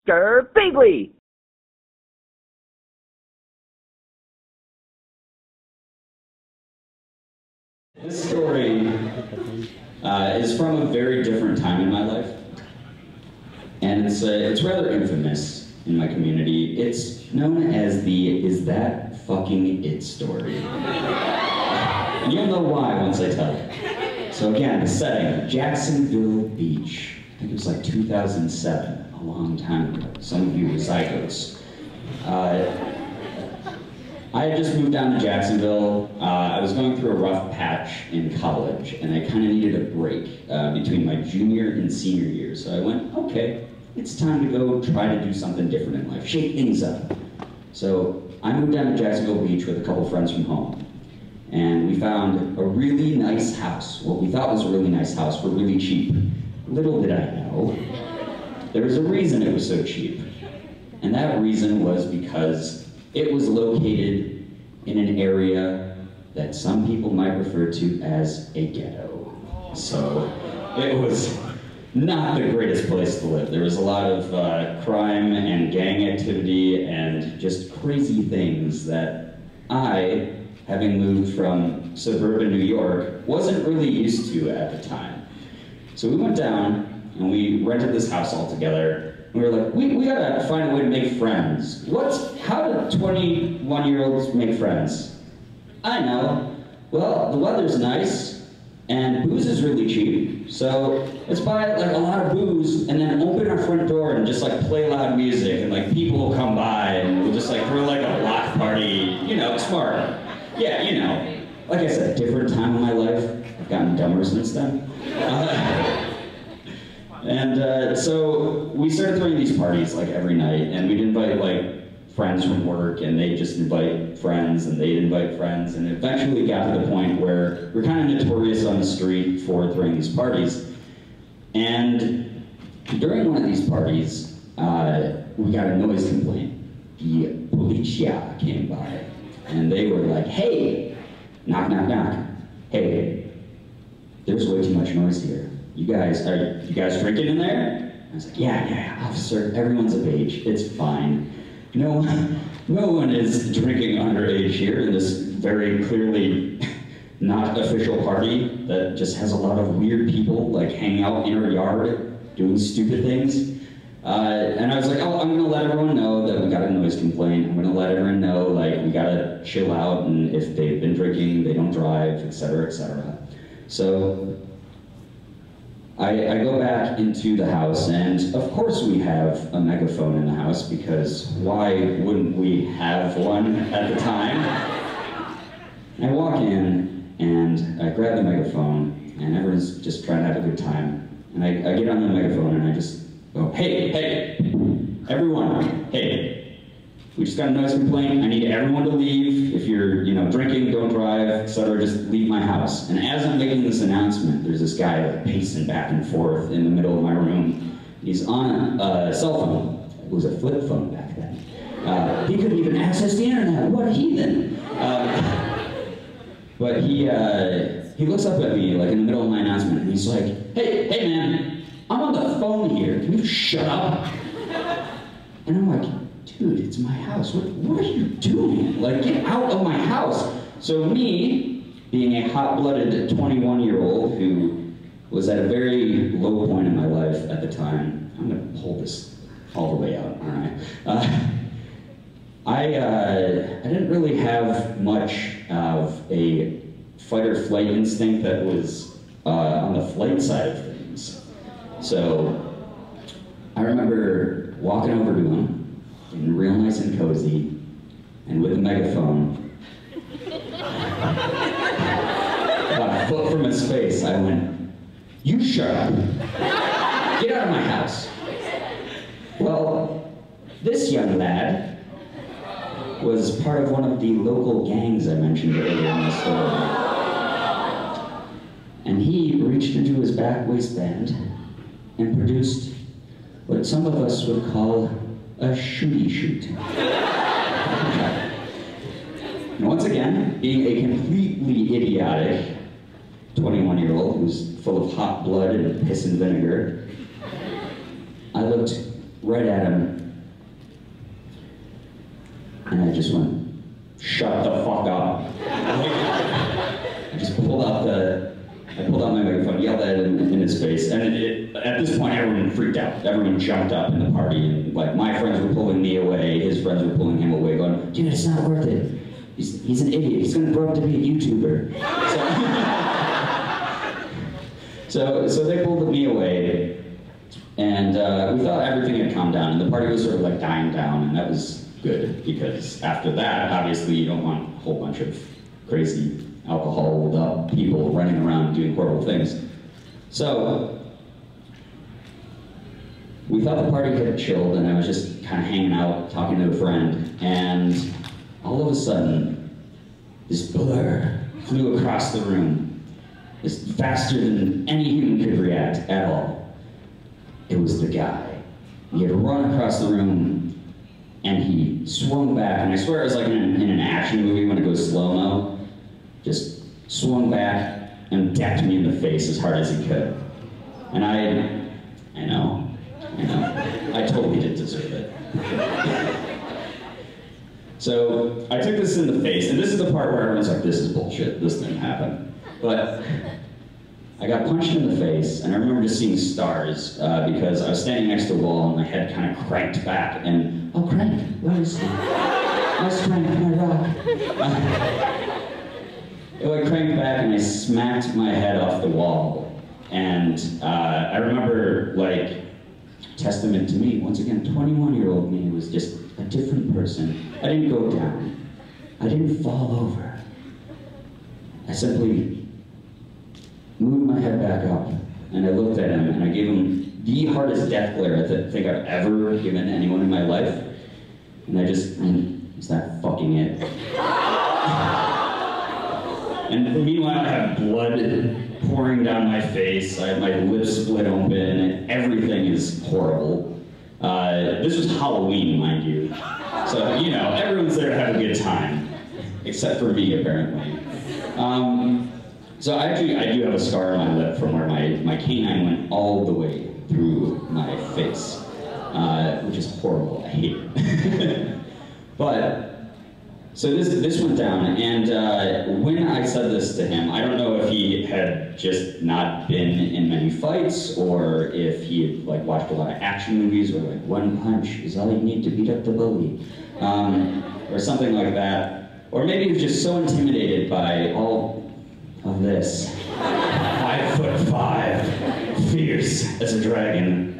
Girbeagly. This story is from a very different time in my life, and it's rather infamous in my community. It's known as the "Is that fucking it" story. And you'll know why once I tell it. So again, the setting, Jacksonville Beach. I think it was like 2007, a long time ago. Some of you were zygotes. I had just moved down to Jacksonville. I was going through a rough patch in college, and I kind of needed a break between my junior and senior year. So I went, okay, it's time to go try to do something different in life, shake things up. So I moved down to Jacksonville Beach with a couple friends from home, and we found a really nice house. What we thought was a really nice house for really cheap. Little did I know, there was a reason it was so cheap. And that reason was because it was located in an area that some people might refer to as a ghetto. So it was not the greatest place to live. There was a lot of crime and gang activity and just crazy things that I, having moved from suburban New York, wasn't really used to at the time. So we went down and we rented this house all together. We were like, we gotta find a way to make friends. How do 21-year-olds make friends? I know. Well, the weather's nice, and booze is really cheap, so let's buy like a lot of booze, and then open our front door and just like play loud music, and like people will come by, and we'll just like throw like a block party, you know, smart. Yeah, you know. Like I said, different time in my life. I've gotten dumber since then. So we started throwing these parties like every night, and we'd invite like friends from work, and they'd just invite friends, and they'd invite friends, and eventually got to the point where we're kind of notorious on the street for throwing these parties. And during one of these parties, we got a noise complaint. The policia came by, and they were like, hey, knock, knock, knock. Hey, there's way too much noise here. Are you guys drinking in there? I was like, yeah, officer, everyone's of age, it's fine. No one is drinking underage here in this very clearly not official party that just has a lot of weird people like hanging out in our yard doing stupid things. And I was like, oh, I'm gonna let everyone know that we got a noise complaint. I'm gonna let everyone know like we gotta chill out, and if they've been drinking, they don't drive, etc., etc. So I go back into the house, and of course we have a megaphone in the house, because why wouldn't we have one at the time? I walk in, and I grab the megaphone, and everyone's just trying to have a good time. And I get on the megaphone, and I just go, hey, everyone, hey, we just got a noise complaint. I need everyone to leave. If you're, drinking, don't drive, etc., just leave my house. And as I'm making this announcement, there's this guy like pacing back and forth in the middle of my room. He's on a cell phone. It was a flip phone back then. He couldn't even access the internet. What a heathen! But he looks up at me like in the middle of my announcement, and he's like, hey man, I'm on the phone here. Can you shut up? And I'm like, dude, it's my house. What are you doing? Like, get out of my house. So me, being a hot-blooded 21-year-old who was at a very low point in my life at the time, I'm gonna pull this all the way out, all right? I didn't really have much of a fight-or-flight instinct that was on the flight side of things. So I remember walking over to him, getting real nice and cozy, and with a megaphone, about a foot from his face, I went, you shut up. Get out of my house. Well, this young lad was part of one of the local gangs I mentioned earlier in the story. And he reached into his back waistband and produced what some of us would call a shooty shoot. And once again, being a completely idiotic 21-year-old who's full of hot blood and piss and vinegar, I looked right at him at this point, everyone freaked out. Everyone jumped up in the party, and like my friends were pulling me away, his friends were pulling him away, going, "Dude, it's not worth it. He's an idiot. He's gonna grow up to be a YouTuber." So they pulled me away, and we thought everything had calmed down, and the party was sort of like dying down, and that was good, because after that, obviously, you don't want a whole bunch of crazy alcoholed up people running around doing horrible things. So we thought the party had chilled, and I was just kind of hanging out, talking to a friend, and all of a sudden, this blur flew across the room. It's faster than any human could react at all. It was the guy. He had run across the room, and he swung back, and I swear it was like in an action movie when it goes slow-mo. Just swung back and tapped me in the face as hard as he could. And I know, I totally did deserve it. So I took this in the face, and this is the part where everyone's like, "This is bullshit, this didn't happen." But I got punched in the face, and I remember just seeing stars because I was standing next to a wall, and my head kind of cranked back, and, "Oh, crank, where's my strength, my rock?" It like cranked back, and I smacked my head off the wall. And I remember, like, testament to me, once again, 21-year-old me was just a different person. I didn't go down. I didn't fall over. I simply moved my head back up, and I looked at him, and I gave him the hardest death glare I think I've ever given anyone in my life. And I just, is that fucking it? And meanwhile, I have blood pouring down my face, I have my lips split open, everything is horrible. This was Halloween, mind you. So, you know, everyone's there to have a good time. Except for me, apparently. So I do have a scar on my lip from where my canine went all the way through my face, which is horrible. I hate it. But so this went down, and when I said this to him, I don't know if he had just not been in many fights, or if he had like watched a lot of action movies where like one punch is all you need to beat up the bully, or something like that, or maybe he was just so intimidated by all of this. 5'5", fierce as a dragon.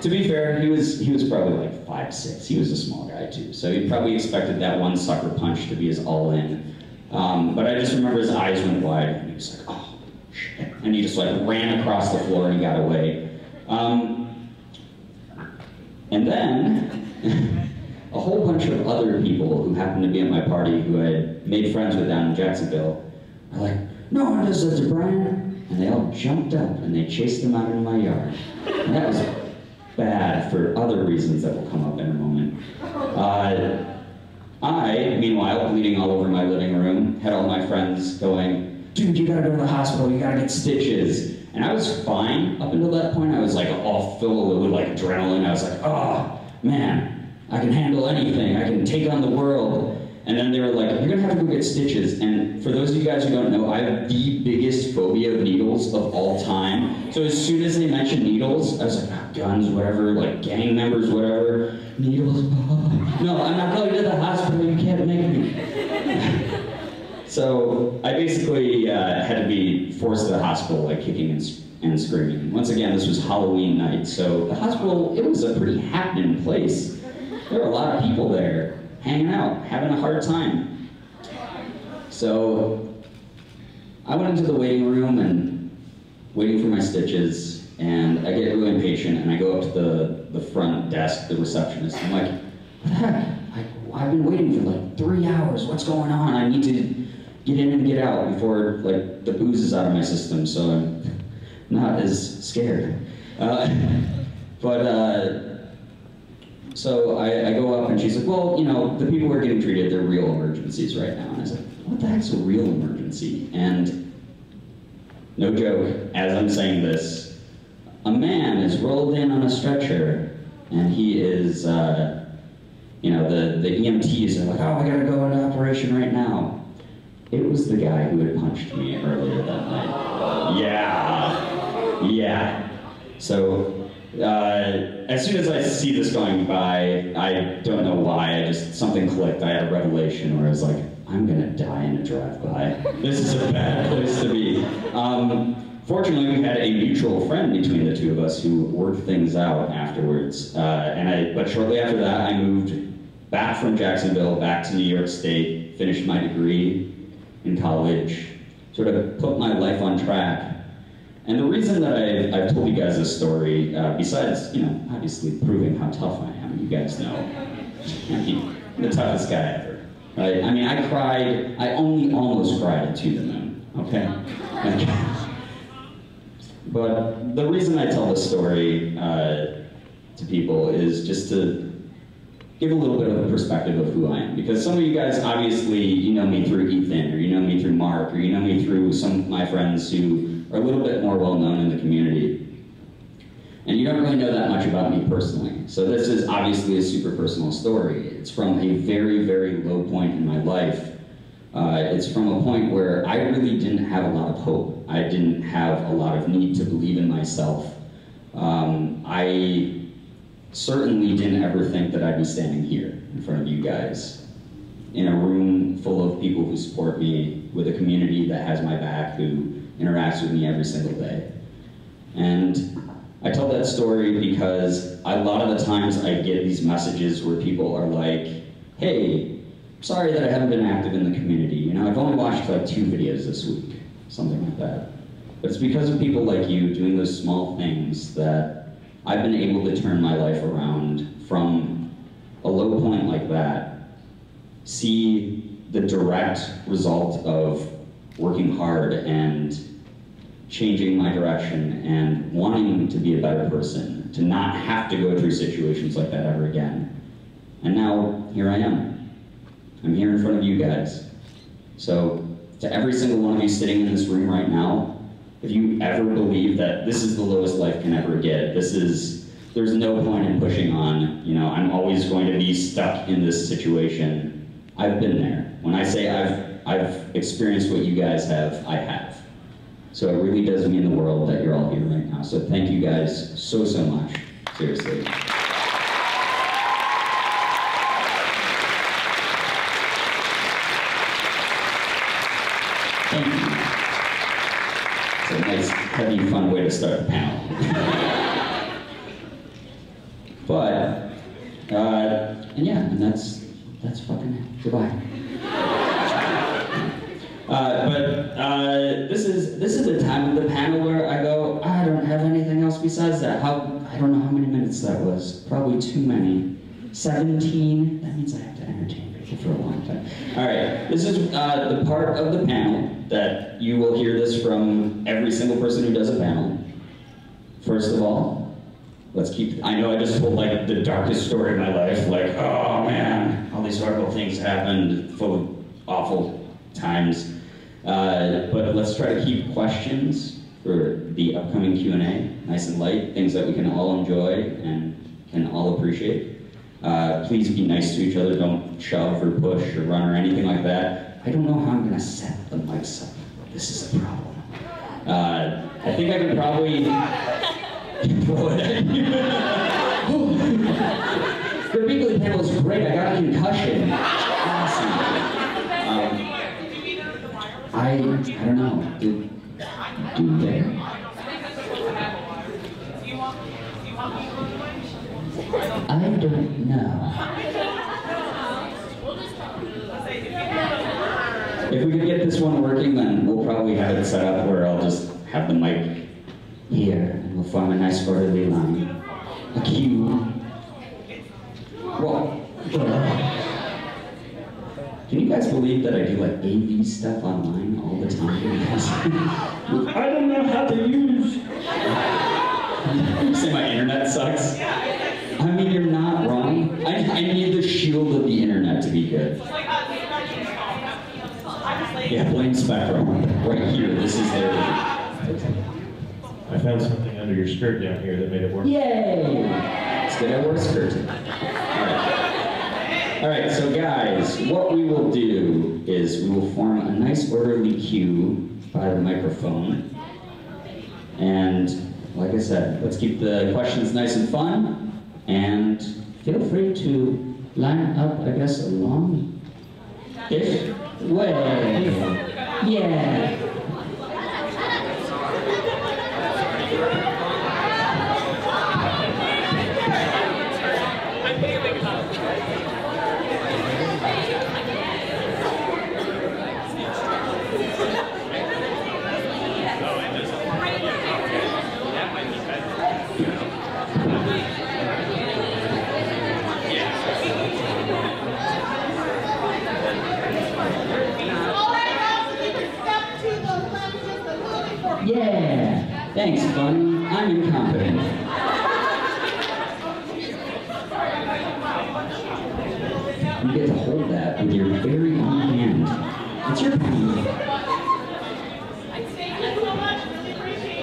To be fair, he was probably like 5'6". He was a small guy too, so he probably expected that one sucker punch to be his all-in. But I just remember his eyes went wide, and he was like, "Oh shit!" And he just like ran across the floor and he got away. And then a whole bunch of other people who happened to be at my party, who I had made friends with down in Jacksonville, were like, "No one does that to Brian," and they all jumped up and they chased him out in my yard. And that was bad for other reasons that will come up in a moment. I, meanwhile, bleeding all over my living room, had all my friends going, "Dude, you gotta go to the hospital, you gotta get stitches." And I was fine up until that point. I was like all filled with like adrenaline. I was like, "Oh, man, I can handle anything. I can take on the world." And then they were like, "You're gonna have to go get stitches." And for those of you guys who don't know, I have the biggest phobia of needles of all time. So as soon as they mentioned needles, I was like, "Oh, guns, whatever, like gang members, whatever. Needles, no, I'm not going to the hospital, you can't make me." So I basically had to be forced to the hospital, like kicking and screaming. Once again, this was Halloween night, so the hospital, it was a pretty happening place. There were a lot of people there, hanging out, having a hard time. So I went into the waiting room and waiting for my stitches, and I get really impatient, and I go up to the front desk, the receptionist. I'm like, "What the heck? I've been waiting for like 3 hours. What's going on? I need to get in and get out before like the booze is out of my system, so I'm not as scared." So I go up, and she's like, "Well, you know, the people who are getting treated, they're real emergencies right now." And I was like, "What the heck's a real emergency?" And no joke, as I'm saying this, a man is rolled in on a stretcher, and he is, you know, the EMTs are like, "Oh, I gotta go into operation right now." It was the guy who had punched me earlier that night. Yeah. So as soon as I see this going by, I don't know why, something clicked. I had a revelation where I was like, I'm gonna die in a drive-by. This is a bad place to be. Fortunately, we had a mutual friend between the two of us who worked things out afterwards. But shortly after that, I moved back from Jacksonville, back to New York State, finished my degree in college, sort of put my life on track. And the reason that I've told you guys this story, besides, obviously proving how tough I am, you guys know, I mean, the toughest guy ever, right? I mean, I only almost cried at To the Moon, okay? But the reason I tell this story to people is just to give a little bit of a perspective of who I am. Because some of you guys, obviously, you know me through Ethan, or you know me through Mark, or you know me through some of my friends who are a little bit more well-known in the community. And you don't really know that much about me personally. So this is obviously a super personal story. It's from a very, very low point in my life. It's from a point where I really didn't have a lot of hope. I didn't have a lot of need to believe in myself. I certainly didn't ever think that I'd be standing here in front of you guys, in a room full of people who support me, with a community that has my back, who interacts with me every single day. And I tell that story because a lot of the times I get these messages where people are like, hey, sorry that I haven't been active in the community. I've only watched like 2 videos this week, something like that. But it's because of people like you doing those small things that I've been able to turn my life around from a low point like that, see the direct result of working hard and changing my direction and wanting to be a better person, to not have to go through situations like that ever again. And now, here I am. I'm here in front of you guys. So, to every single one of you sitting in this room right now, if you ever believe that this is the lowest life can ever get, there's no point in pushing on, I'm always going to be stuck in this situation. I've been there. When I say I've experienced what you guys have, I have. So it really does mean the world that you're all here right now. So thank you guys so, so much. Seriously. Thank you. It's a nice, heavy, fun way to start the panel. And that's fucking it. Goodbye. This is the time of the panel where I go, I don't have anything else besides that. I don't know how many minutes that was. Probably too many. 17. That means I have to entertain people for a long time. All right. This is the part of the panel that you will hear this from every single person who does a panel. First of all, I know I just told like the darkest story of my life, like, oh man, all these horrible things happened, full of awful times. But let's try to keep questions for the upcoming Q&A nice and light, things that we can all enjoy and can all appreciate. Please be nice to each other, don't shove or push or run or anything like that. I don't know how I'm gonna set the mics up. This is a problem. I think I can probably throw it at you. Girbeagly panel is great. I got a concussion. Awesome. I don't know. Do they? I don't know. If we can get this one working, then we'll probably have it set up where I'll just have the mic here, and we'll form a nice orderly line. A cue. Well, can you guys believe that I do like AV stuff online all the time? I don't know how to use. You say my internet sucks? I mean, you're not wrong. I need the shield of the internet to be good. Yeah, blame Spectrum. Right here, this is their... I found something under your skirt down here that made it work. Yay! It's good I wore a skirt. All right, so guys, what we will do is we will form a nice orderly queue by the microphone. And like I said, let's keep the questions nice and fun, and feel free to line up, I guess, along-ish way. Yeah. Yeah, thanks, Bunny. I'm incompetent. You get to hold that with your very own hand. It's your pen. Thank you so much. Really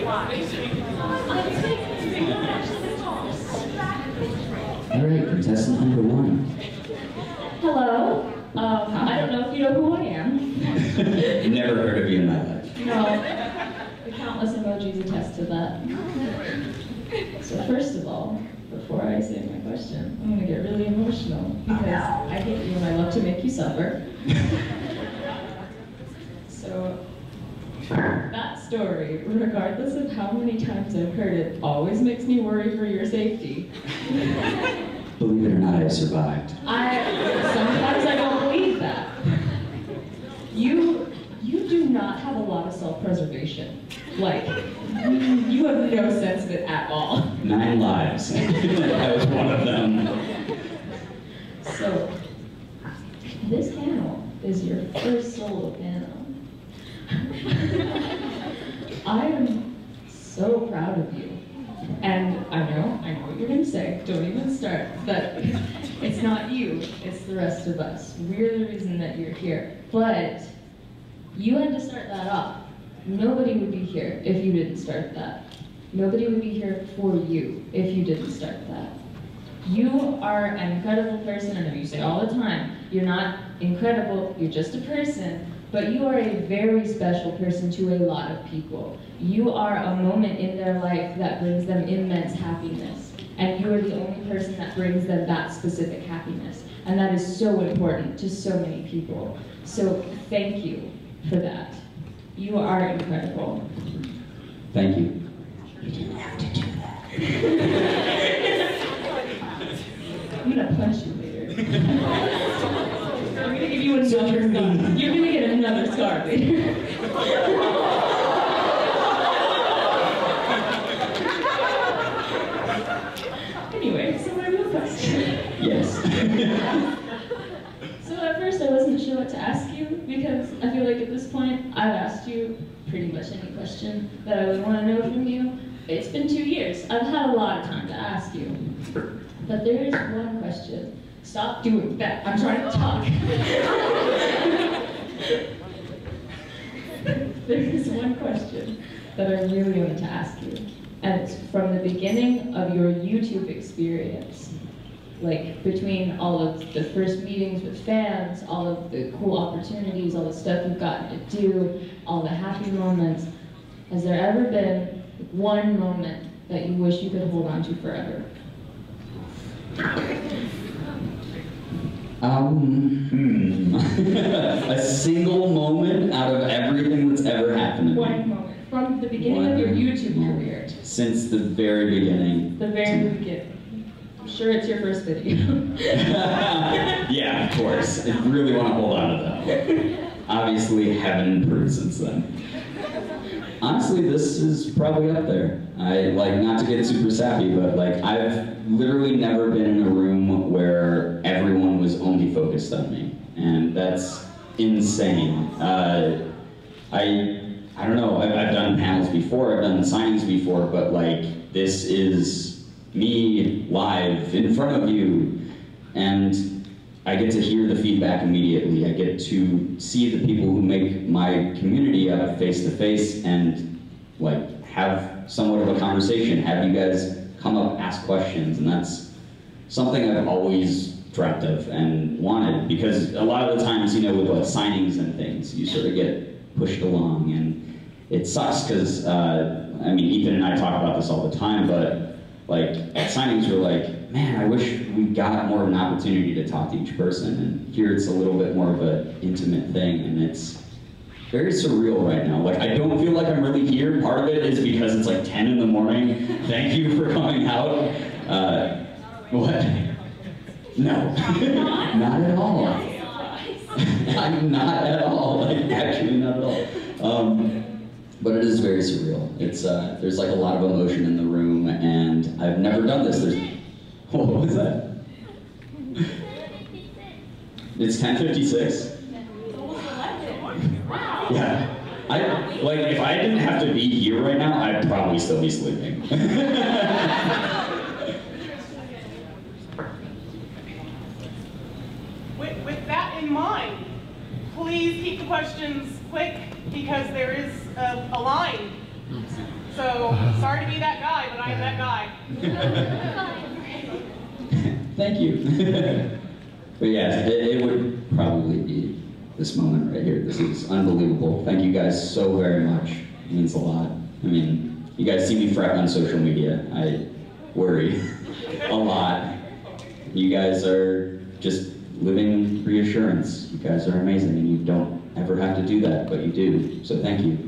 appreciate it. All right, contestant number 1. Hello. I don't know if you know who I am. Never heard of you in my life. No. The countless emojis attest to that. So first of all, before I say my question, I'm going to get really emotional because I hate you and I love to make you suffer. So that story, regardless of how many times I've heard it, always makes me worry for your safety. Believe it or not, I survived. Sometimes I don't believe that. You do not have a lot of self-preservation. Like, you have no sense of it at all. 9 lives. I was one of them. So, this panel is your first solo panel. I am so proud of you. And I know what you're going to say. Don't even start. But it's not you, it's the rest of us. We're the reason that you're here. But you had to start that off. Nobody would be here if you didn't start that. Nobody would be here for you if you didn't start that. You are an incredible person. I know you say all the time, you're not incredible, you're just a person. But you are a very special person to a lot of people. You are a moment in their life that brings them immense happiness. And you are the only person that brings them that specific happiness. And that is so important to so many people. So thank you for that. You are incredible. Thank you. You didn't have to do that. I'm gonna punch you later. I'm gonna give you another scar. You're gonna get another scar later. Anyway, so my real question. Yes. So at first I wasn't sure what to ask you because I feel like at this point I've asked you pretty much any question that I would want to know from you. It's been 2 years. I've had a lot of time to ask you. But there is one question. Stop doing that. I'm trying to talk. There is one question that I really wanted to ask you. And it's from the beginning of your YouTube experience. Like between all of the first meetings with fans, all of the cool opportunities, all the stuff you've gotten to do, all the happy moments. Has there ever been one moment that you wish you could hold on to forever? A single moment out of everything that's ever happened to me. One moment. From the beginning of your YouTube career. Since the very beginning. The very beginning. I'm sure it's your first video. Yeah, of course. I really want to hold on to that one. Obviously, haven't improved since then. Honestly, this is probably up there. I like, not to get super sappy, but like I've literally never been in a room where everyone was only focused on me, and that's insane. I don't know. I've done panels before, I've done signings before, but like this is me live in front of you, and I get to hear the feedback immediately. I get to see the people who make my community up face to face and like have somewhat of a conversation, have you guys come up, ask questions, and that's something I've always dreamt of and wanted, because a lot of the times, you know, with like signings and things, you sort of get pushed along, and it sucks because, I mean, Ethan and I talk about this all the time, but like at signings we're like, man, I wish we got more of an opportunity to talk to each person, and here it's a little bit more of an intimate thing, and it's very surreal right now. Like, I don't feel like I'm really here. Part of it is because it's like 10 in the morning. Thank you for coming out. What? No. Not at all. I'm not at all. Like, actually not at all. But it is very surreal. It's, there's like a lot of emotion in the room, and I've never done this. What was that? It's 10:56. Yeah. Like, if I didn't have to be here right now, I'd probably still be sleeping. With that in mind, please keep the questions quick, because there is a line. So, sorry to be that guy, but I am that guy. Thank you. But yeah, it would probably be this moment right here. This is unbelievable. Thank you guys so very much. It means a lot. I mean, you guys see me fret on social media. I worry a lot. You guys are just living reassurance. You guys are amazing, and you don't ever have to do that, but you do. So thank you.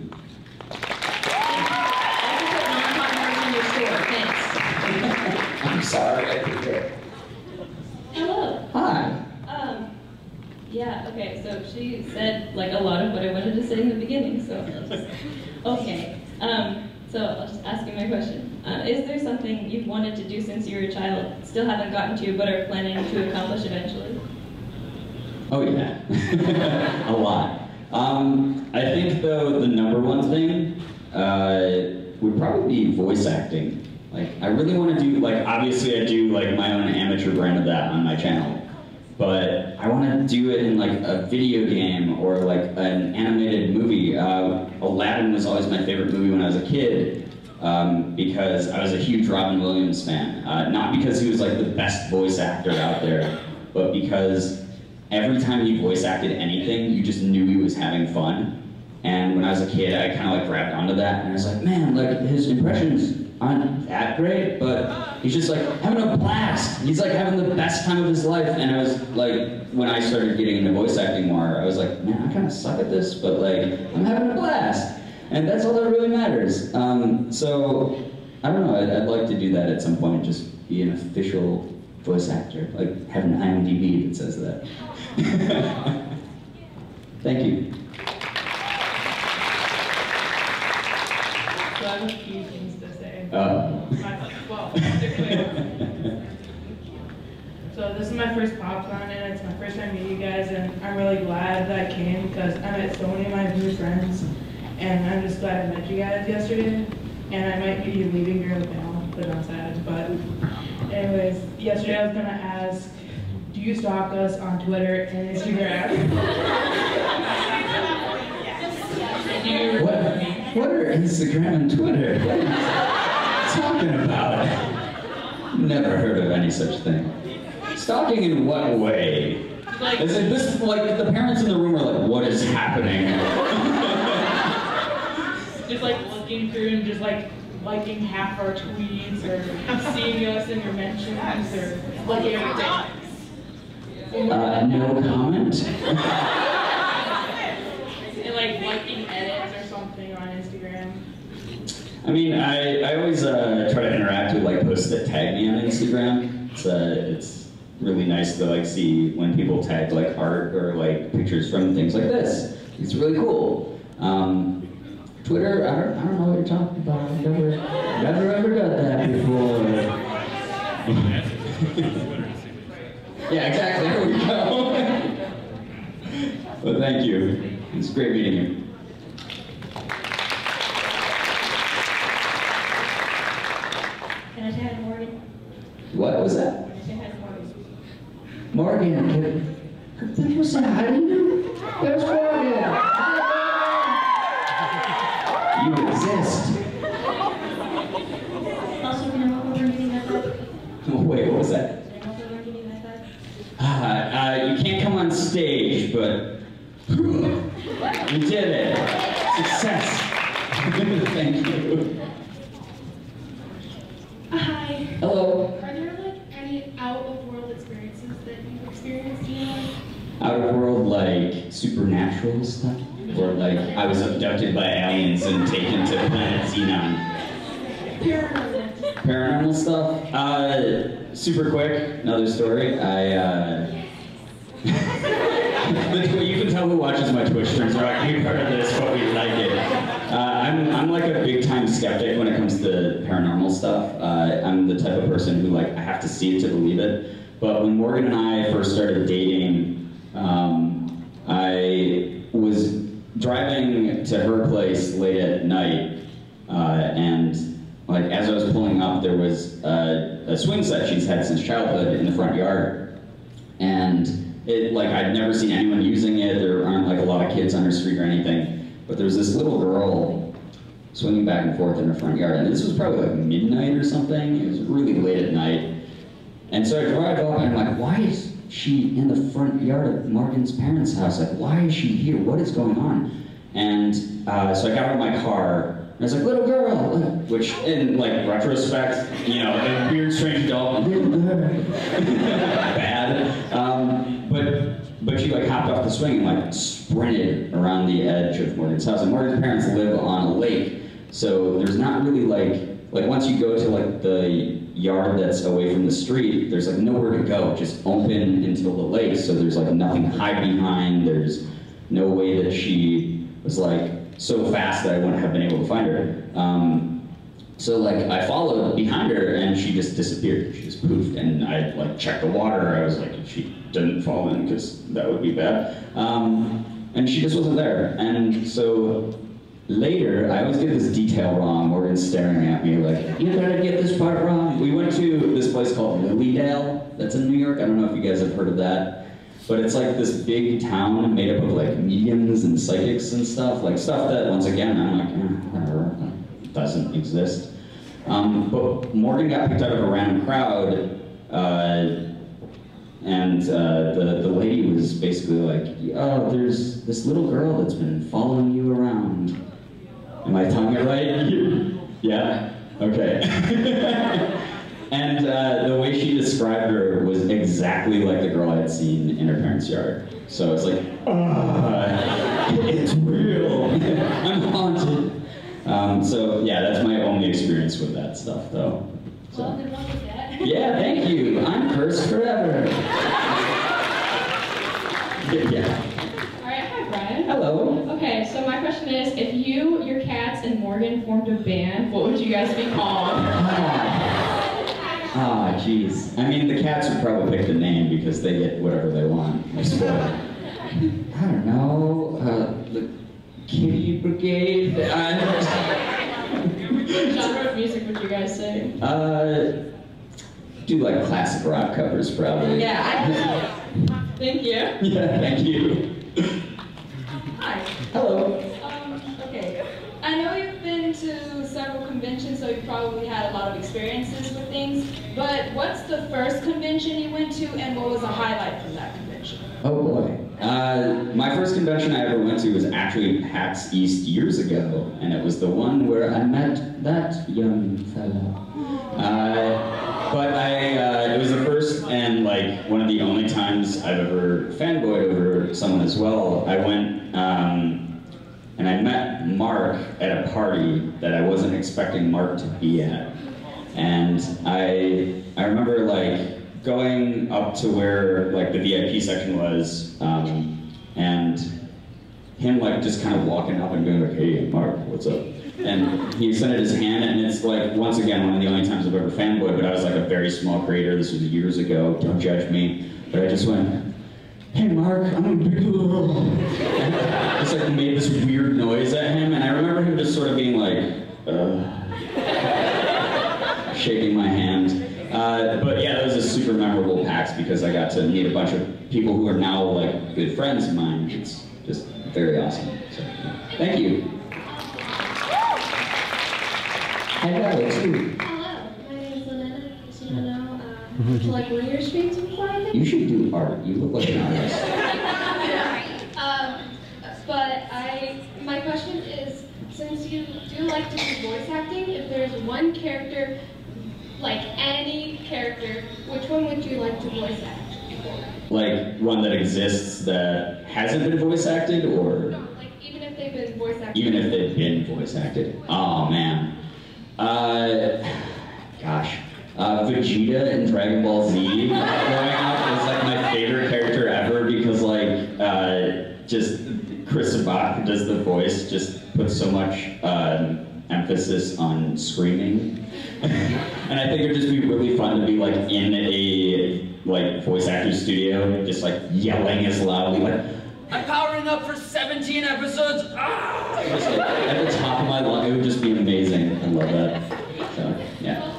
I'm sorry, I forget. Hello. Hi. Yeah, okay, so she said like a lot of what I wanted to say in the beginning, so I'll just, okay. So I'll just ask you my question. Is there something you've wanted to do since you were a child, still haven't gotten to, but are planning to accomplish eventually? Oh yeah, a lot. I think though the number one thing would probably be voice acting. Like, I really want to do, like, obviously I do like my own amateur brand of that on my channel. But I want to do it in like a video game or like an animated movie. Aladdin was always my favorite movie when I was a kid, because I was a huge Robin Williams fan. Not because he was like the best voice actor out there, but because every time he voice acted anything, you just knew he was having fun. And when I was a kid, I kind of like grabbed onto that, and I was like, man, like his impressions aren't that great, but he's just like having a blast. He's like having the best time of his life. And I was like, when I started getting into voice acting more, I was like, man, I kind of suck at this, but like, I'm having a blast. And that's all that really matters. So, I don't know, I'd like to do that at some point, just be an official voice actor, like have an IMDb that says that. Thank you. So I have a few things to say. So this is my first PopCon, and it's my first time meeting you guys, and I'm really glad that I came, because I met so many of my new friends, and I'm just glad I met you guys yesterday, and I might be leaving during the panel, but I'm sad. But anyways, yesterday I was gonna ask, do you stalk us on Twitter and Instagram? What are Instagram and Twitter? What are you talking about? Never heard of any such thing. Stalking in what way? Like, Is it this, like, the parents in the room are like, what is happening? just like looking through and just like liking half our tweets, or seeing us in your mentions, or like everything. No comment? And like liking edits or something on Instagram. I mean, I always try to interact with like posts that tag me on Instagram. It's really nice to like see when people tag like art or like pictures from things like this. It's really cool. Twitter, I don't know what you're talking about. I've never ever done that before. Yeah, exactly. There we go. Well, thank you. It's great meeting you. Can I say hi to Morgan? What was that? Can I say hi to Morgan? Morgan, can people say hi to you? There's Morgan. You exist. Also, can I walk over and give you that back? Wait, what was that? Can I walk over and give you that back? We did it. Success. Thank you. Hi. Hello. Are there like any out-of-world experiences that you've experienced in your life? Out of world, like supernatural stuff? Or like I was abducted by aliens and taken to planet Xenon? Paranormal. Paranormal stuff? Super quick, another story. You can tell who watches my Twitch streams are not going to be part of this, but we like it. I'm like a big time skeptic when it comes to paranormal stuff. I'm the type of person who like, I have to see it to believe it. But when Morgan and I first started dating, I was driving to her place late at night, and like as I was pulling up, there was a swing set she's had since childhood in the front yard, and it like I'd never seen anyone using it. There aren't like a lot of kids on her street or anything, but there was this little girl swinging back and forth in her front yard, and this was probably like midnight or something. It was really late at night, and so I drive up and I'm like, why is she in the front yard of Morgan's parents' house? Like, why is she here? What is going on? And so I got out of my car, and I was like, little girl, which in like retrospect, you know, a weird, strange adult, bad. But she like hopped off the swing and like sprinted around the edge of Morgan's house. And Morgan's parents live on a lake, so there's not really like once you go to like the yard that's away from the street, there's like nowhere to go, just open until the lake, so there's like nothing to hide behind. There's no way that she was like so fast that I wouldn't have been able to find her. So like I followed behind her and she just disappeared. She just poofed, and I like checked the water. I was like, she didn't fall in because that would be bad. And she just wasn't there. And so later, I always get this detail wrong. Morgan's staring at me like, you better get this part wrong. We went to this place called Lilydale, that's in New York. I don't know if you guys have heard of that. But it's like this big town made up of like mediums and psychics and stuff. Like stuff that, once again, I'm like, whatever, doesn't exist. But Morgan got picked out of a random crowd, and the lady was basically like, oh, there's this little girl that's been following you around. Am I telling it right? Yeah? Okay. And the way she described her was exactly like the girl I had seen in her parents' yard. So it's like, it's real. I'm haunted. So yeah, that's my only experience with that stuff, though. So. Well, good luck with that. Yeah, thank you. I'm cursed forever. Yeah. Alright, hi Brian. Hello. Okay, so my question is, if you, your cats, and Morgan formed a band, what would you guys be called? Ah, jeez. I mean, the cats would probably pick the name because they get whatever they want. I suppose. I don't know. The Kitty Brigade. What genre of music would you guys sing? Do like classic rock covers, probably. Yeah, I know. Thank you. Yeah, thank you. Hi. Hello. Okay. I know you've been to several conventions, so you've probably had a lot of experiences with things, but what's the first convention you went to, and what was a highlight from that convention? Oh boy. My first convention I ever went to was actually PAX East years ago, and it was the one where I met that young fella. But it was the first and like one of the only times I've ever fanboyed over someone as well. I went and I met Mark at a party that I wasn't expecting Mark to be at. And I remember like going up to where like the VIP section was, and him like just kind of walking up and being like, hey Mark, what's up? And he extended his hand, and it's like, once again, one of the only times I've ever fanboyed, but I was like a very small creator, this was years ago, don't judge me. But I just went, hey Mark, I'm a big girl. And just like made this weird noise at him, and I remember him just sort of being like, shaking my hand. But yeah, that was a super memorable PAX because I got to meet a bunch of people who are now like good friends of mine. It's just very awesome. So, thank you. Hello, too. Hello, my name is Lynetta. Just so you know, would you like one of your streams before I think? You should do art. You look like an artist. But I My question is, since you do like to do voice acting, if there's one character, like any character, which one would you like to voice act for? Like one that exists that hasn't been voice acted, or? No, like even if they've been voice acted. Even if they've been voice acted. Oh man. Gosh. Vegeta in Dragon Ball Z growing up was like my favorite character ever because like just Chris Sabat, who does the voice, just puts so much emphasis on screaming. And I think it'd just be really fun to be like in a like voice actor studio, just like yelling as loudly like, "I'm powering up for 17 episodes!" Ah! Just like at the top of my lungs. It would just be amazing. I love that. So yeah.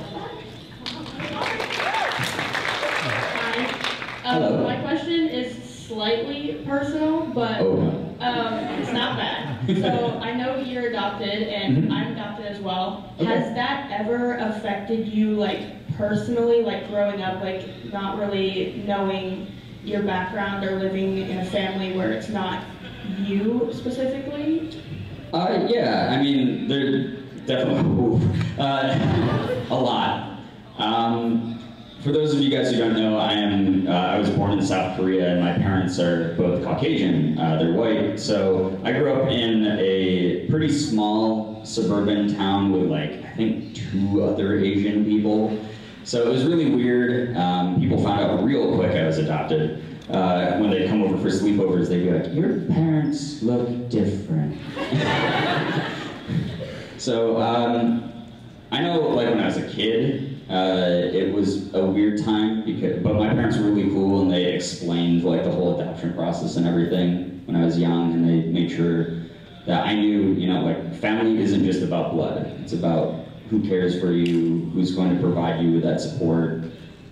Hello. My question is slightly personal, but it's not bad. So I know you're adopted, and I'm adopted as well. Okay. Has that ever affected you, like personally, like growing up, like not really knowing your background or living in a family where it's not you specifically? Yeah. I mean, there definitely a lot. For those of you guys who don't know, I was born in South Korea, and my parents are both Caucasian. They're white, so I grew up in a pretty small suburban town with like, I think 2 other Asian people. So it was really weird. People found out real quick I was adopted. When they'd come over for sleepovers, they'd be like, "Your parents look different." So I know, like when I was a kid, it was a weird time, but my parents were really cool, and they explained like the whole adoption process and everything when I was young, and they made sure that I knew, you know, like family isn't just about blood. It's about who cares for you, who's going to provide you with that support,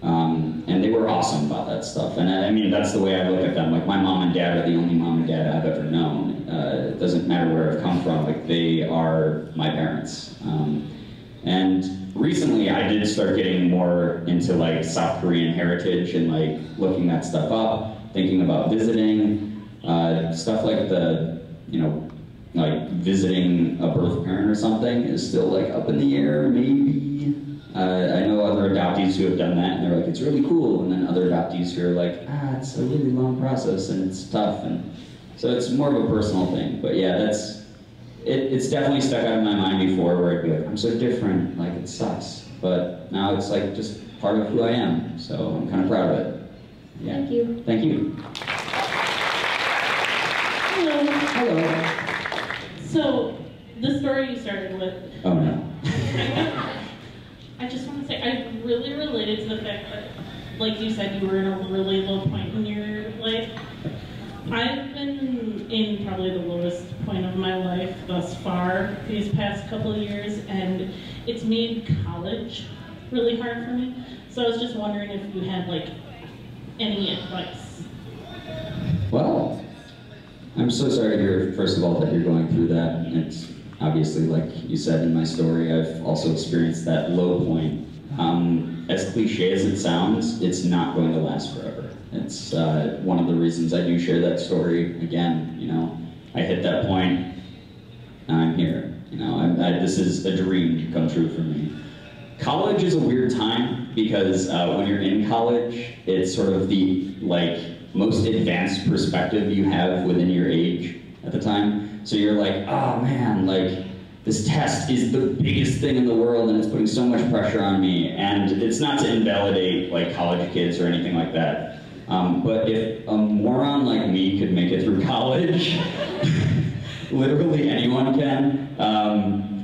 and they were awesome about that stuff. And I mean, that's the way I look at them. Like my mom and dad are the only mom and dad I've ever known. It doesn't matter where I've come from. Like they are my parents. And recently I did start getting more into like South Korean heritage and like looking that stuff up, thinking about visiting, stuff like you know, like visiting a birth parent or something is still like up in the air, maybe. I know other adoptees who have done that and they're like, it's really cool. And then other adoptees who are like, it's a really long process and it's tough. And so it's more of a personal thing. But yeah, it's definitely stuck out of my mind before where I'd be like, I'm so different, like it sucks. But now it's like just part of who I am. So I'm kind of proud of it. Yeah. Thank you. Thank you. Hello. Hello. So the story you started with, Oh no. I just want to say I really related to the fact that, like you said, you were in a really low point in your life. I've been in probably the lowest point of my life thus far these past couple of years, and it's made college really hard for me. So I was just wondering if you had like any advice. Well, I'm so sorry to hear, first of all, that you're going through that. It's obviously, like you said in my story, I've also experienced that low point. As cliche as it sounds, it's not going to last forever. It's one of the reasons I do share that story. Again, you know, I hit that point, now I'm here. You know, this is a dream come true for me. College is a weird time because when you're in college, it's sort of the like most advanced perspective you have within your age at the time. So you're like, oh man, like this test is the biggest thing in the world and it's putting so much pressure on me. And it's not to invalidate like college kids or anything like that. But if a moron like me could make it through college, literally anyone can.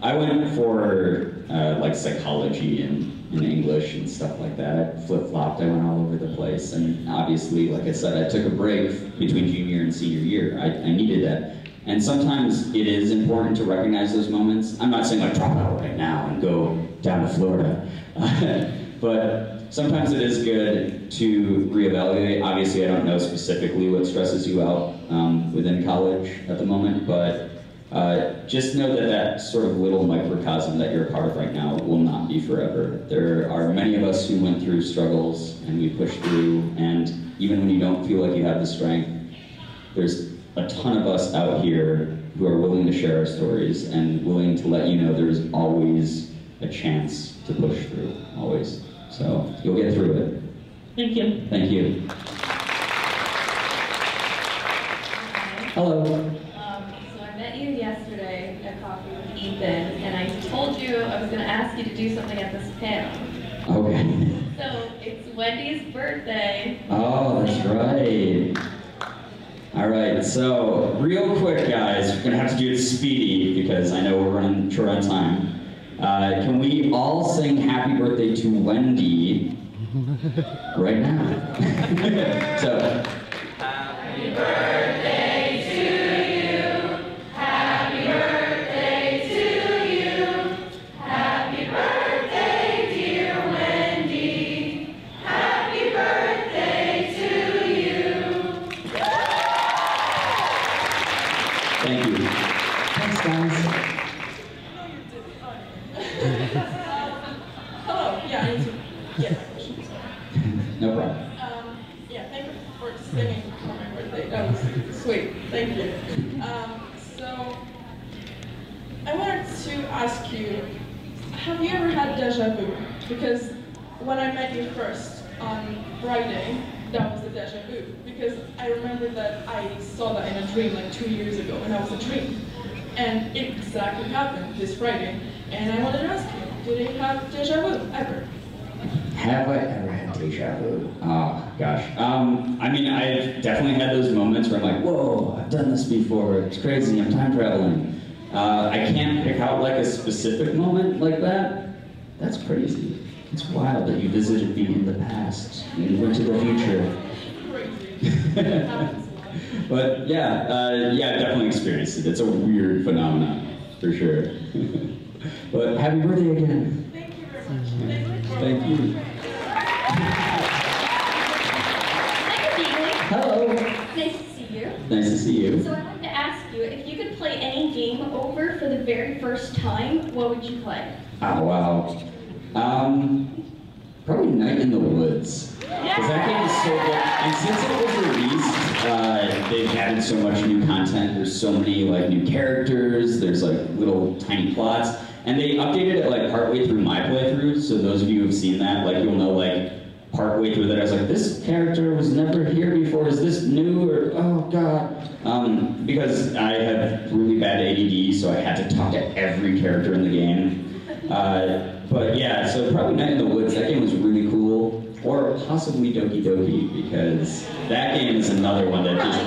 I went for like psychology and English and stuff like that. I flip-flopped, I went all over the place. And obviously, like I said, I took a break between junior and senior year. I needed that. And sometimes it is important to recognize those moments. I'm not saying like drop out right now and go down to Florida. But sometimes it is good to reevaluate. Obviously, I don't know specifically what stresses you out within college at the moment, but just know that that sort of little microcosm that you're a part of right now will not be forever. There are many of us who went through struggles and we pushed through, and even when you don't feel like you have the strength, there's a ton of us out here who are willing to share our stories and willing to let you know there's always a chance to push through, always. So you'll get through it. Thank you. Thank you. Hello. So I met you yesterday at coffee with Ethan, and I told you I was going to ask you to do something at this panel. Okay. So it's Wendy's birthday. Oh, that's right. All right, so real quick, guys, we're gonna have to do it speedy because I know we're running short on time. Can we all sing happy birthday to Wendy right now? So. Happy birthday to you. Happy birthday to you. Happy birthday, dear Wendy. Happy birthday to you. Thank you. Thanks, guys. Hello. Yeah, I need to get my questions. No problem. Yeah, thank you for singing for my birthday. That was sweet. Thank you. So, I wanted to ask you, have you ever had deja vu? Because when I met you first on Friday, that was the deja vu. Because I remember that I saw that in a dream like 2 years ago, and that was a dream. And it exactly happened this Friday. And I wanted to ask you, did you have deja vu ever? Have I ever had deja vu? Oh, gosh. I mean, I've definitely had those moments where I'm like, whoa, I've done this before. It's crazy. I'm time traveling. I can't pick out like a specific moment like that. That's crazy. It's wild that you visited me in the past and went to the future. But yeah, I've definitely experienced it. It's a weird phenomenon, for sure. But happy birthday again. Thank you very much. Thank you. Hi, Girbeagly. Hello. Nice to see you. Nice to see you. So I wanted to ask you, if you could play any game over for the very first time, what would you play? Oh, wow. Probably Night in the Woods. Because that game is so good. And since it was released, they've added so much new content. There's so many like new characters. There's like little tiny plots. And they updated it like partway through my playthrough. So those of you who've seen that, like you'll know like partway through that I was like, this character was never here before. Is this new or oh god? Because I have really bad ADD, so I had to talk to every character in the game. But yeah, so probably Night in the Woods. That game was really cool. Or possibly Doki Doki, because that game is another one that just...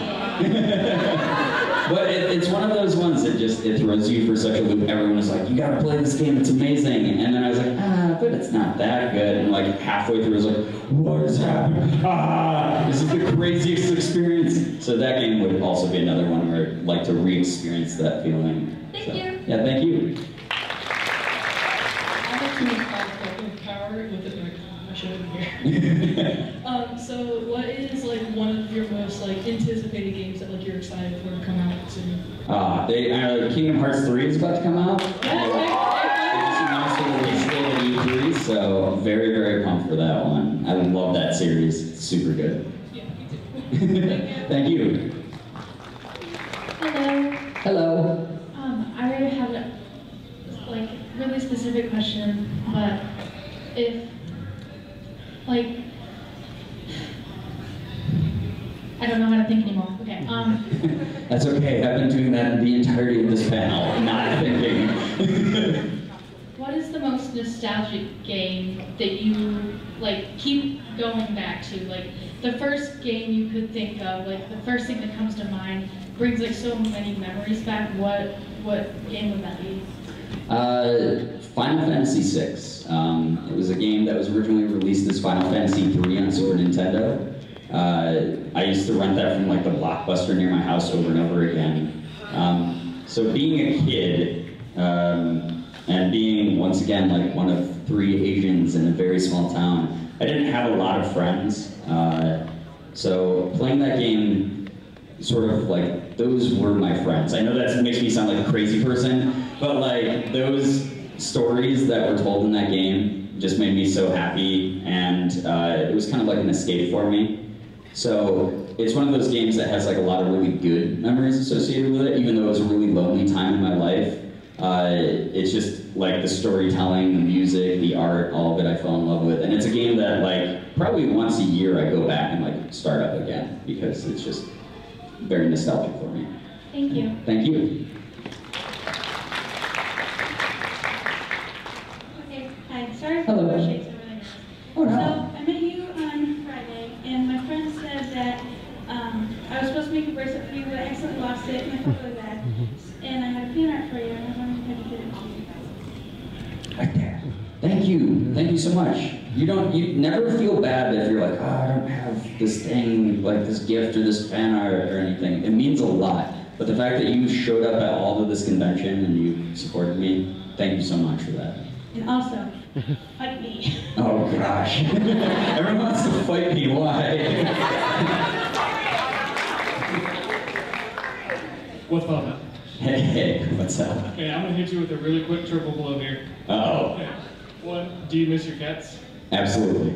But it's one of those ones that just, it throws you for such a loop. Everyone was like, you gotta play this game, it's amazing. And then I was like, but it's not that good. And like halfway through I was like, what is happening? This is the craziest experience. So that game would also be another one where I'd like to re-experience that feeling. Thank So, you. Yeah, thank you. I'm a team of power with it. I should have here. So what is like one of your most like anticipated games that like you're excited for to come out soon? Kingdom Hearts 3 is about to come out. They just announced the release date at E3, so I'm very, very pumped for that one. I love that series. It's super good. Yeah, me too. Thank you. Hello. Hello. I really have a like really specific question, but if like I don't know how to think anymore. Okay. That's okay. I've been doing that the entirety of this panel, not thinking. What is the most nostalgic game that you like keep going back to? Like the first game you could think of, like the first thing that comes to mind, brings like so many memories back. What game would that be? Final Fantasy VI. It was a game that was originally released as Final Fantasy 3 on Super Nintendo. I used to rent that from like the Blockbuster near my house over and over again. So being a kid, and being once again like one of 3 Asians in a very small town, I didn't have a lot of friends. So playing that game, sort of like, those were my friends. I know that makes me sound like a crazy person, but like those stories that were told in that game just made me so happy, and it was kind of like an escape for me. So it's one of those games that has like a lot of really good memories associated with it, even though it was a really lonely time in my life. It's just like the storytelling, the music, the art, all of it I fell in love with. And it's a game that like probably once a year I go back and like start up again because it's just very nostalgic for me. Thank you. Thank you. Okay, hi, sorry for Hello. the shakes over there. Oh no. So, I met you on Friday, and my friend said that I was supposed to make a bracelet for you, but I accidentally lost it, and I felt really bad. And I had a fan art for you, and I was wondering if I could get it to you. Right there. Thank you. Thank you so much. You never feel bad if you're like, oh, I don't have this thing, like this gift or this fan art or anything. It means a lot. But the fact that you showed up at all of this convention and you supported me, thank you so much for that. And also, fight me. Oh gosh. Everyone wants to fight me, why? What's up? Hey, what's up? Okay, I'm gonna hit you with a really quick triple blow here. Uh-oh. Okay. 1, do you miss your cats? Absolutely.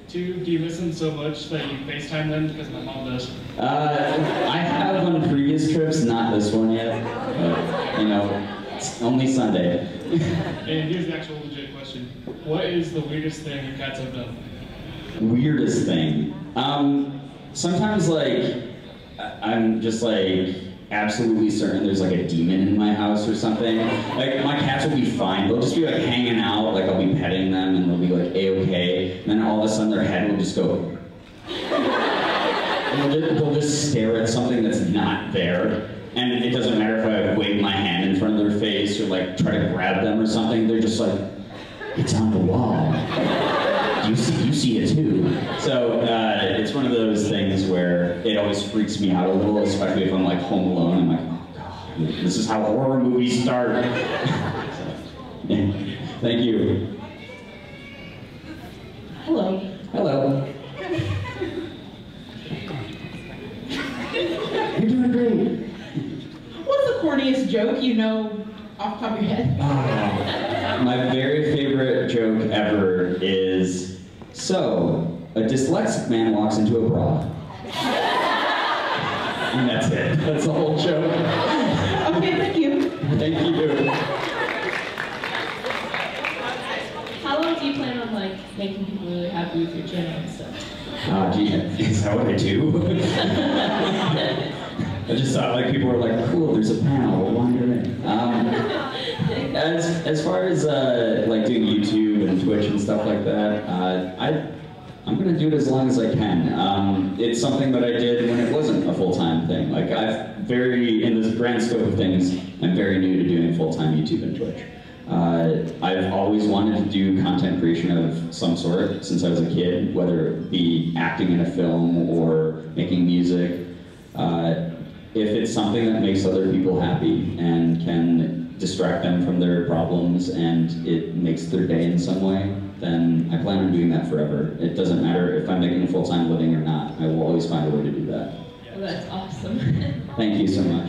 2, do you miss them so much that you FaceTime them? Because my mom does. I have on previous trips, not this one yet. But, you know, it's only Sunday. And here's the actual legit question. What is the weirdest thing your cats have done? Weirdest thing. Sometimes like, I'm just like, absolutely certain there's like a demon in my house or something. Like my cats will be fine. They'll just be like hanging out, like I'll be petting them and they'll be like A-okay. And then all of a sudden their head will just go. And they'll just stare at something that's not there. And it doesn't matter if I wave my hand in front of their face or like try to grab them or something. They're just like, it's on the wall. You see it too. So it's one of those things where it always freaks me out a little, especially if I'm like home alone. I'm like, oh god, this is how horror movies start. So, thank you. Hello. Hello. You're doing great. What's the corniest joke you know off the top of your head? My very favorite joke ever is, so, a dyslexic man walks into a bra. And that's it. That's the whole joke. Okay, thank you. Thank you. How long do you plan on like making people really happy with your channel and stuff? Gee, is that what I do? I just thought like people were like, cool, there's a panel, we'll wander in. As far as like doing YouTube and Twitch and stuff like that, I'm gonna do it as long as I can. It's something that I did when it wasn't a full-time thing. Like in the grand scope of things, I'm very new to doing full-time YouTube and Twitch. I've always wanted to do content creation of some sort since I was a kid, whether it be acting in a film or making music. If it's something that makes other people happy and can distract them from their problems and it makes their day in some way, then I plan on doing that forever. It doesn't matter if I'm making a full-time living or not. I will always find a way to do that. Well, that's awesome. Thank you so much.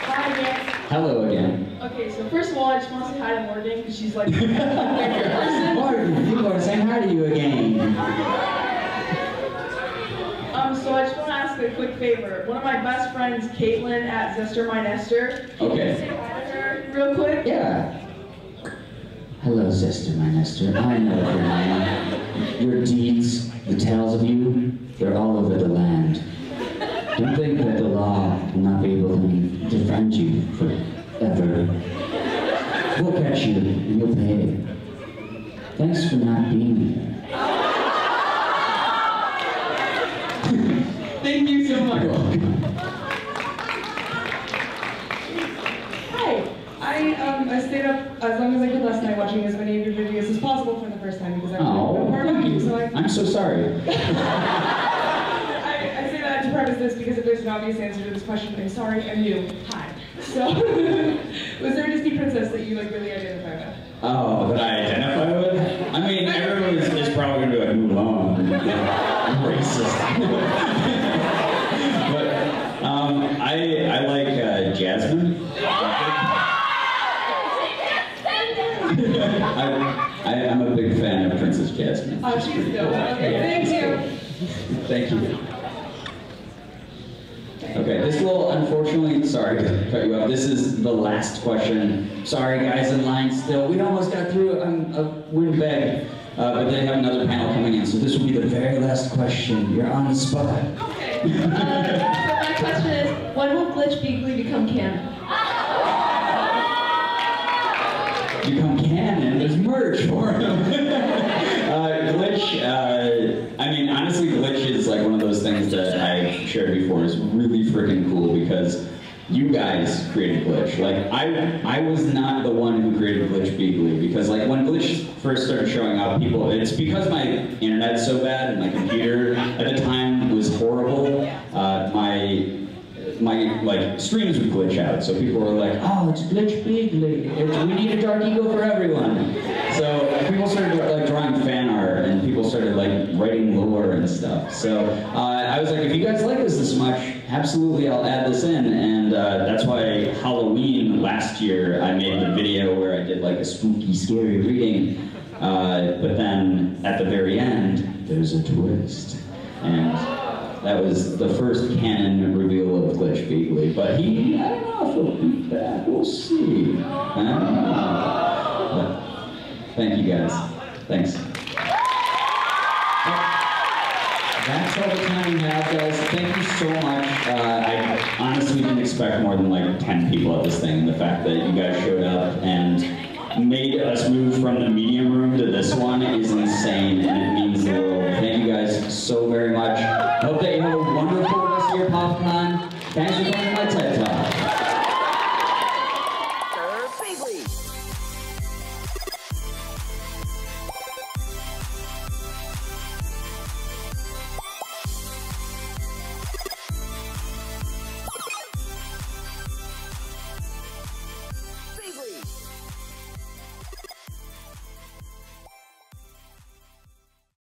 Hi again. Hello again. Okay, so first of all, I just want to say hi to Morgan because she's like my favorite person. Morgan, people are saying hi to you again. So I just want to ask a quick favor. One of my best friends, Caitlin at Zester My Nester. Okay. Say hi to her real quick. Yeah. Hello, Sister My Nester. I know your name. Your deeds, the tales of you, they're all over the land. Don't think that the law will not be able to defend you forever. We'll catch you and you'll pay. Thanks for not being here. Thank you so much. You're welcome. Hi. I stayed up as long as I could last night watching as many of your videos as possible for the first time because I Oh, no part of you. So I'm so sorry. I say that to preface this because if there's an obvious answer to this question, I'm sorry, I'm new. Hi. So, was there a Disney princess that you like really identify with? Oh, that I identify with? I mean, everyone is probably going to be like, Mulan. I'm racist. But I like Jasmine. I'm a big fan of Princess Jasmine. Oh, she's dope. Okay, thank you. Thank you. Okay, this will unfortunately, sorry to cut you off, this is the last question. Sorry guys in line still, we almost got through it, I'm a windbag. But they have another panel coming in, so this will be the very last question. You're on the spot. Okay. So my question is, when will Girbeagly become canon? Become canon? There's merch for him. Glitch, I mean, honestly, Glitch is like one of those things that I've shared before. It's really freaking cool because you guys created Glitch. Like, I was not the one who created Girbeagly because, like, when Glitch first started showing up, it's because my internet's so bad and my computer at the time was horrible. My like streams would glitch out, so people were like, "Oh, it's Girbeagly. We need a dark eagle for everyone." So people started like drawing fan art, and people started like writing lore and stuff. So I was like, if you guys like this much, absolutely, I'll add this in. And that's why Halloween last year I made the video where I did like a spooky, scary reading. But then at the very end, there's a twist, and that was the first canon reveal of Girbeagly, but I don't know if he'll beat that. We'll see. I don't know. But thank you guys. Thanks. That's all the time we have, guys. Thank you so much. I honestly didn't expect more than like 10 people at this thing, and the fact that you guys showed up and made us move from the medium room to this one is insane, and it means the world. Thank you guys so very much. Hope that you have a wonderful rest of your PopCon. Thanks for